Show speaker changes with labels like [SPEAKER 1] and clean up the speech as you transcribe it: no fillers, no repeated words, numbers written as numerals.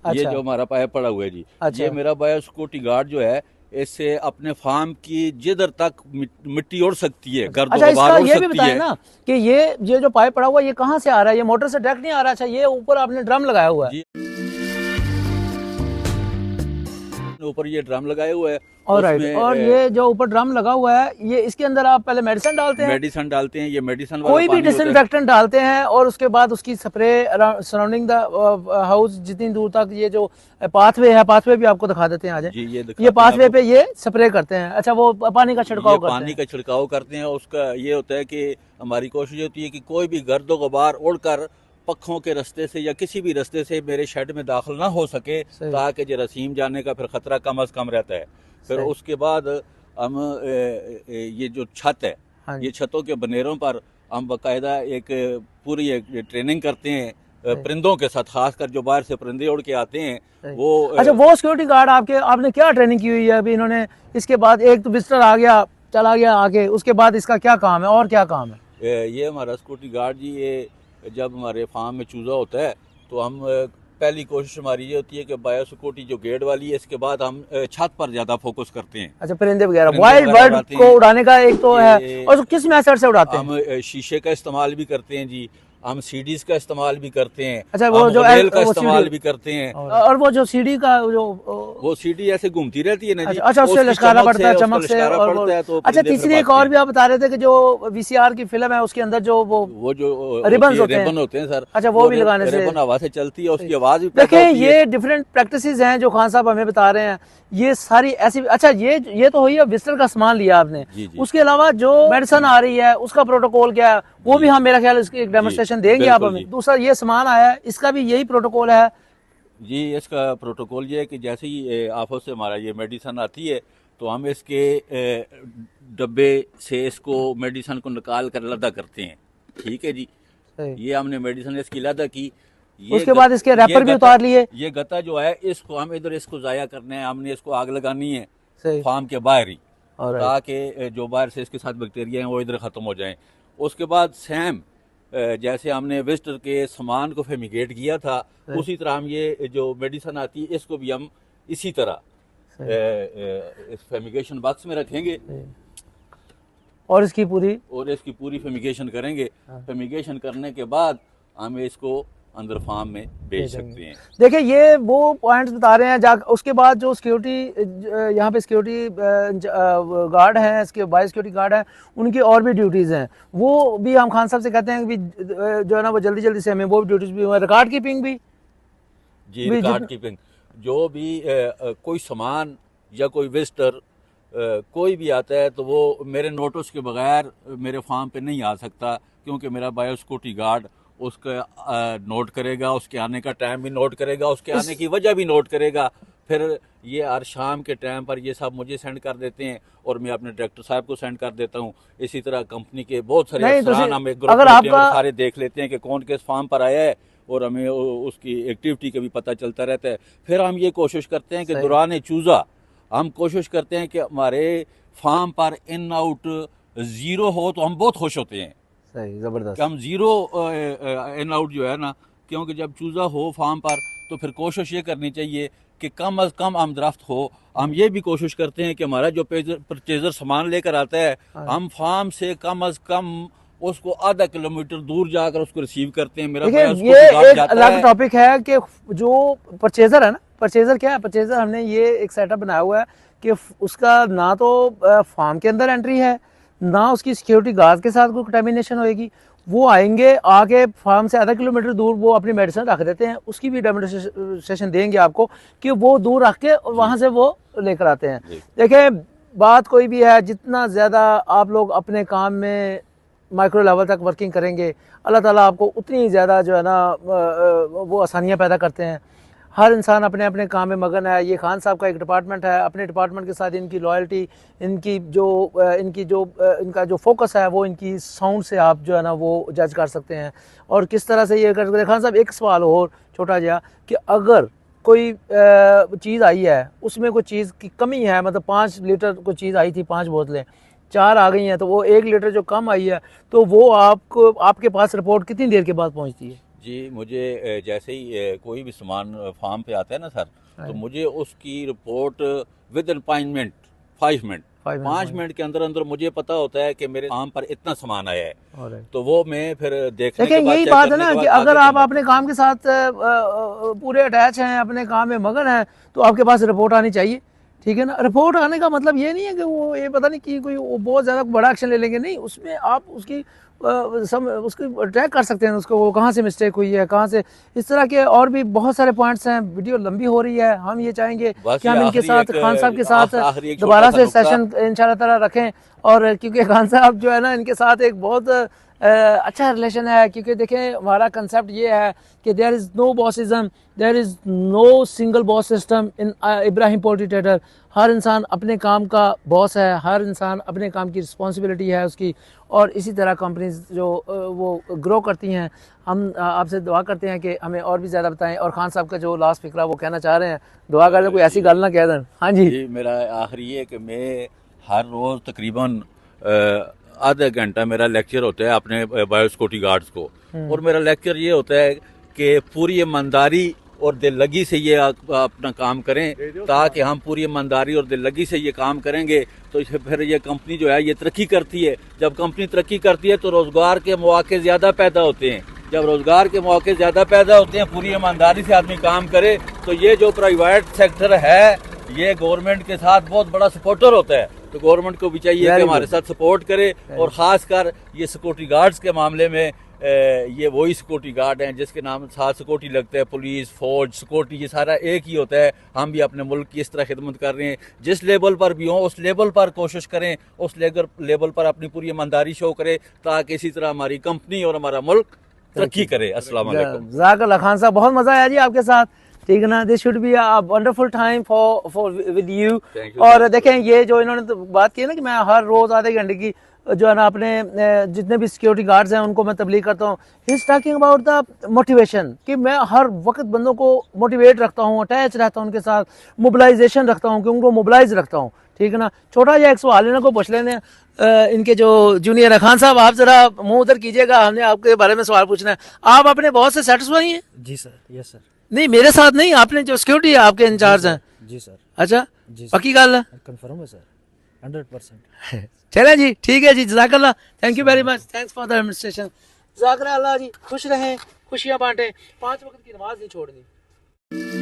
[SPEAKER 1] ये जो हमारा पाइप पड़ा हुआ है जी, ये मेरा बायो सिक्योरिटी गार्ड जो है, इससे अपने फार्म की जिधर तक मिट्टी उड़ सकती है, गर्द गुबार उड़ सकती है
[SPEAKER 2] ना कि ये जो पाइप पड़ा हुआ है ये कहाँ से आ रहा है, ये मोटर से डायरेक्ट नहीं आ रहा। अच्छा, ये ऊपर आपने ड्रम लगाया हुआ है,
[SPEAKER 1] ऊपर ये ड्रम लगाए हुए है
[SPEAKER 2] और राइट, और ये जो ऊपर ड्रम लगा हुआ है ये इसके अंदर आप पहले मेडिसिन डालते हैं,
[SPEAKER 1] ये मेडिसिन
[SPEAKER 2] कोई भी डिसइंफेक्टेंट डालते हैं, और उसके बाद उसकी स्प्रे सराउंडिंग द हाउस जितनी दूर तक ये जो पाथवे है, पाथवे भी आपको दिखा देते हैं आज, ये पाथवे पे ये स्प्रे करते हैं। अच्छा, वो पानी का
[SPEAKER 1] छिड़काव करते हैं। उसका ये होता है कि हमारी कोशिश होती है कि कोई भी गर्द गुबार उड़कर पक्षों के रास्ते से या किसी भी रास्ते से मेरे शेड में दाखिल ना हो सके, ताकि जरासीम जाने का फिर खतरा कम से कम रहता है। फिर उसके बाद हम ये जो छत है, ये छतों के बनेरों पर हम बाकायदा एक पूरी ट्रेनिंग करते हैं परिंदों के साथ, खासकर जो बाहर से परिंदे उड़ के आते हैं वो।
[SPEAKER 2] अच्छा, वो सिक्योरिटी गार्ड आपने क्या ट्रेनिंग की हुई है अभी इन्होंने? इसके बाद एक तो विजिटर आ गया, चला गया आगे, उसके बाद इसका क्या काम है और क्या काम है?
[SPEAKER 1] ये हमारा सिक्योरिटी गार्ड जी, ये जब हमारे फार्म में चूजा होता है तो हम पहली कोशिश हमारी ये होती है कि बायो सिक्योरिटी जो गेट वाली है, इसके बाद हम छत पर ज्यादा फोकस करते हैं।
[SPEAKER 2] अच्छा, परिंदे वगैरह वाइल्ड बर्ड को उड़ाने का एक तो है, और किस मेथड से उड़ाते हैं?
[SPEAKER 1] हम शीशे का इस्तेमाल भी करते हैं जी, हम सीडीज का इस्तेमाल भी करते हैं।
[SPEAKER 2] अच्छा, वो जो
[SPEAKER 1] रेल का इस्तेमाल भी करते हैं।
[SPEAKER 2] और वो जो सीडी का
[SPEAKER 1] वो सीडी ऐसे घूमती रहती है ना जी।
[SPEAKER 2] अच्छा, उससे लश्कारा पड़ता है, चमक से। अच्छा, तीसरी एक और भी आप बता रहे थे कि जो वीसीआर की फिल्म है उसके अंदर जो वो जो रिबन
[SPEAKER 1] होते हैं सर,
[SPEAKER 2] अच्छा, वो भी लगाने से
[SPEAKER 1] रिबन हवा से चलती है, उसकी आवाज भी
[SPEAKER 2] देखिए। ये डिफरेंट प्रैक्टिसेस हैं जो खान साहब हमें बता रहे हैं, ये सारी ऐसी। अच्छा, ये तो हुई है बिस्तर का सामान लिया आपने, उसके अलावा जो मेडिसिन आ रही है उसका प्रोटोकॉल क्या है, वो भी हम मेरा ख्याल इसकी एक डेमोन्स्ट्रेशन देंगे आप हमें। दूसरा ये सामान आया है, इसका भी यही प्रोटोकॉल है
[SPEAKER 1] जी। इसका प्रोटोकॉल ये है कि जैसे ही ऑफिस से हमारा ये मेडिसिन आती है तो हम इसके डब्बे से इसको मेडिसिन को निकाल कर लदा करते हैं। ठीक है जी, ये हमने मेडिसिन इसकी लदा की,
[SPEAKER 2] उसके बाद इसके रैपर भी उतार लिए।
[SPEAKER 1] ये गत्ता जो है इसको हम इधर इसको जाया करना है, हमने इसको आग लगानी है फार्म के बाहर ही, ताकि जो बाहर से इसके साथ बैक्टीरिया हैं वो इधर खत्म हो जाएं। उसके बाद सेम जैसे हमने विजिटर के सामान को फेमिगेट किया था, उसी तरह हम ये जो मेडिसिन आती है इसको भी हम इसी तरह इस फेमिगेशन बॉक्स में रखेंगे
[SPEAKER 2] और इसकी पूरी
[SPEAKER 1] फेमिगेशन करेंगे। फेमिगेशन करने के बाद हम इसको अंदर फार्म में बेच सकते हैं।
[SPEAKER 2] देखिए, ये वो पॉइंट्स बता रहे हैं। उसके बाद जो सिक्योरिटी यहाँ पे सिक्योरिटी गार्ड हैं, इसके बायो सिक्योरिटी गार्ड हैं, उनकी और भी ड्यूटीज़ हैं। वो भी हम खान साहब से कहते हैं कि जो है ना वो जल्दी जल्दी से हमें वो भी ड्यूटीज़ भी, रिकॉर्ड कीपिंग भी
[SPEAKER 1] जी, रिकॉर्ड कीपिंग। जो भी कोई सामान या कोई विजिटर कोई भी आता है तो वो मेरे नोटिस के बगैर मेरे फार्म पे नहीं आ सकता, क्योंकि मेरा बायो सिक्योरिटी गार्ड उसका नोट करेगा, उसके आने का टाइम भी नोट करेगा, उसके आने की वजह भी नोट करेगा। फिर ये हर शाम के टाइम पर ये सब मुझे सेंड कर देते हैं और मैं अपने डायरेक्टर साहब को सेंड कर देता हूँ। इसी तरह कंपनी के बहुत सारे अफसरान हम एक ग्रुप में सारे देख लेते हैं कि कौन किस फार्म पर आया है, और हमें उसकी एक्टिविटी का भी पता चलता रहता है। फिर हम ये कोशिश करते हैं कि दौरान चूजा हम कोशिश करते हैं कि हमारे फार्म पर इन आउट ज़ीरो हो, तो हम बहुत खुश होते हैं।
[SPEAKER 2] सही, ज़बरदस्त।
[SPEAKER 1] हम ज़ीरो इन आउट जो है ना, क्योंकि जब चूज़ा हो फार्म पर तो फिर कोशिश ये करनी चाहिए कि कम अज़ कम आमदरफ्त हो। हम ये भी कोशिश करते हैं कि हमारा जो परचेजर सामान लेकर आता है, हम फार्म से कम अज़ कम उसको आधा किलोमीटर दूर जाकर उसको रिसीव करते हैं। मेरा
[SPEAKER 2] ये एक अलग टॉपिक है कि जो परचेजर है ना, परचेजर क्या है, परचेजर हमने ये एक सेटअप बनाया हुआ है कि उसका ना तो फार्म के अंदर एंट्री है, ना उसकी सिक्योरिटी गार्ड के साथ कोई कंटेमिनेशन होएगी। वो आएंगे, आके फार्म से आधा किलोमीटर दूर वो अपनी मेडिसिन रख देते हैं, उसकी भी डेमोन्स्ट्रेशन देंगे आपको कि वो दूर रख के वहाँ से वो लेकर आते हैं। देखिए, बात कोई भी है, जितना ज़्यादा आप लोग अपने काम में माइक्रो लेवल तक वर्किंग करेंगे, अल्लाह ताला आपको उतनी ज़्यादा जो है ना वो आसानियाँ पैदा करते हैं। हर इंसान अपने अपने काम में मगन है। ये खान साहब का एक डिपार्टमेंट है, अपने डिपार्टमेंट के साथ इनकी लॉयल्टी, इनका जो फोकस है वो इनकी साउंड से आप जो है ना वो जज कर सकते हैं। और किस तरह से ये कर खान साहब, एक सवाल और छोटा जहा कि अगर कोई चीज़ आई है, उसमें कोई चीज़ की कमी है, मतलब 5 लीटर कोई चीज़ आई थी, 5 बोतलें 4 आ गई हैं, तो वो 1 लीटर जो कम आई है तो वो आपको आपके पास रिपोर्ट कितनी देर के बाद पहुँचती है?
[SPEAKER 1] जी मुझे जैसे ही कोई भी सामान फार्म पे आता है ना सर, तो मुझे उसकी report with in 5 minute 5 minute के अंदर अंदर मुझे पता होता है कि मेरे फार्म पर इतना सामान आया है। तो वो मैं फिर देखने के
[SPEAKER 2] लेकिन
[SPEAKER 1] बाद
[SPEAKER 2] यही
[SPEAKER 1] चेक
[SPEAKER 2] बात है
[SPEAKER 1] करने
[SPEAKER 2] ना
[SPEAKER 1] के
[SPEAKER 2] कि
[SPEAKER 1] बाद
[SPEAKER 2] अगर
[SPEAKER 1] आगे
[SPEAKER 2] आप
[SPEAKER 1] चलना
[SPEAKER 2] अपने काम के साथ पूरे अटैच हैं, अपने काम में मगन हैं, तो आपके पास रिपोर्ट आनी चाहिए। ठीक है ना। रिपोर्ट आने का मतलब ये नहीं है कि वो ये पता नहीं कि कोई वो बहुत ज़्यादा बड़ा एक्शन ले लेंगे, नहीं, उसमें आप उसकी उसको ट्रैक कर सकते हैं, उसको वो कहाँ से मिस्टेक हुई है, कहाँ से, इस तरह के और भी बहुत सारे पॉइंट्स हैं। वीडियो लंबी हो रही है, हम ये चाहेंगे
[SPEAKER 1] बस
[SPEAKER 2] कि
[SPEAKER 1] ये
[SPEAKER 2] हम इनके
[SPEAKER 1] आखिरी
[SPEAKER 2] साथ खान साहब के साथ
[SPEAKER 1] आखिरी एक छोटा
[SPEAKER 2] दोबारा
[SPEAKER 1] सा
[SPEAKER 2] से
[SPEAKER 1] नुक्ता।
[SPEAKER 2] सेशन इंशाल्लाह ताला रखें। और क्योंकि खान साहब जो है ना, इनके साथ एक बहुत अच्छा रिलेशन है, क्योंकि देखें हमारा कंसेप्ट ये है कि there is no bossism, there is no single boss system in Ibrahim poultry trader. हर इंसान अपने काम का बॉस है, हर इंसान अपने काम की रिस्पॉन्सिबिलिटी है उसकी। और इसी तरह कंपनीज जो वो ग्रो करती हैं। हम आपसे दुआ करते हैं कि हमें और भी ज़्यादा बताएं। और खान साहब का जो लास्ट फिक्रा वो कहना चाह रहे हैं, दुआ करें कोई ऐसी गल ना कह दें। हाँ जी।
[SPEAKER 1] जी मेरा आखिरी ये कि मैं हर रोज़ तकरीबन आधा घंटा मेरा लेक्चर होता है अपने बायोसिक्योरिटी गार्ड्स को। और मेरा लेक्चर ये होता है कि पूरी ईमानदारी और दिल लगी से ये अपना काम करें, ताकि हम पूरी ईमानदारी और दिल लगी से ये काम करेंगे तो फिर ये कंपनी जो है ये तरक्की करती है। जब कंपनी तरक्की करती है तो रोज़गार के मौके ज़्यादा पैदा होते हैं। जब रोज़गार के मौके ज़्यादा पैदा होते हैं, पूरी ईमानदारी से आदमी काम करे, तो ये जो प्राइवेट सेक्टर है ये गवर्नमेंट के साथ बहुत बड़ा सपोर्टर होता है। तो गवर्नमेंट को भी चाहिए कि हमारे साथ सपोर्ट करे। और ख़ासकर ये सिक्योरिटी गार्ड्स के मामले में ये वही सिक्योरिटी गार्ड हैं जिसके नाम साथ सिक्योरिटी लगता है। पुलिस, फौज, सिक्योरिटी, ये सारा एक ही होता है। हम भी अपने मुल्क की इस तरह खिदमत कर रहे हैं। जिस लेवल पर भी हों उस लेवल पर कोशिश करें, उस लेवल पर अपनी पूरी ईमानदारी शो करें, ताकि इसी तरह हमारी कंपनी और हमारा मुल्क तरक्की करे। अस्सलाम वालेकुम।
[SPEAKER 2] जज़ाकल्लाह खान साहब, बहुत मज़ा आया जी आपके साथ। ठीक है ना। This should be a wonderful time for with you. और देखें ये जो इन्होंने तो बात की ना कि मैं हर रोज़ आधे घंटे की जो है ना अपने जितने भी सिक्योरिटी गार्ड्स हैं उनको मैं तबलीग करता हूँ। He is talking about the motivation, कि मैं हर वक्त बंदों को मोटिवेट रखता हूँ, अटैच रहता हूँ उनके साथ, मोबिलाइजेशन रखता हूँ कि उनको मोबिलाइज रखता हूँ। ठीक है ना। छोटा या एक सवाल इन्हों को पूछ लेने इनके जो जूनियर है। खान साहब आप जरा मुंह उधर कीजिएगा, हमने आपके बारे में सवाल पूछना है। आप अपने बॉस से सेटिस्फाई हैं?
[SPEAKER 3] जी सर, यस सर।
[SPEAKER 2] नहीं मेरे साथ नहीं, आपने जो सिक्योरिटी आपके इंचार्ज हैं।
[SPEAKER 3] जी सर।
[SPEAKER 2] अच्छा,
[SPEAKER 3] जी
[SPEAKER 2] पक्की गल है?
[SPEAKER 3] कंफर्म है सर, 100%।
[SPEAKER 2] चले जी, ठीक है जी, जज़ाकल्लाह, thank you very much, thanks for the administration. जज़ाकल्लाह जी, खुश रहें, खुशियाँ बांटें, 5 वक्त की नमाज नहीं छोड़नी।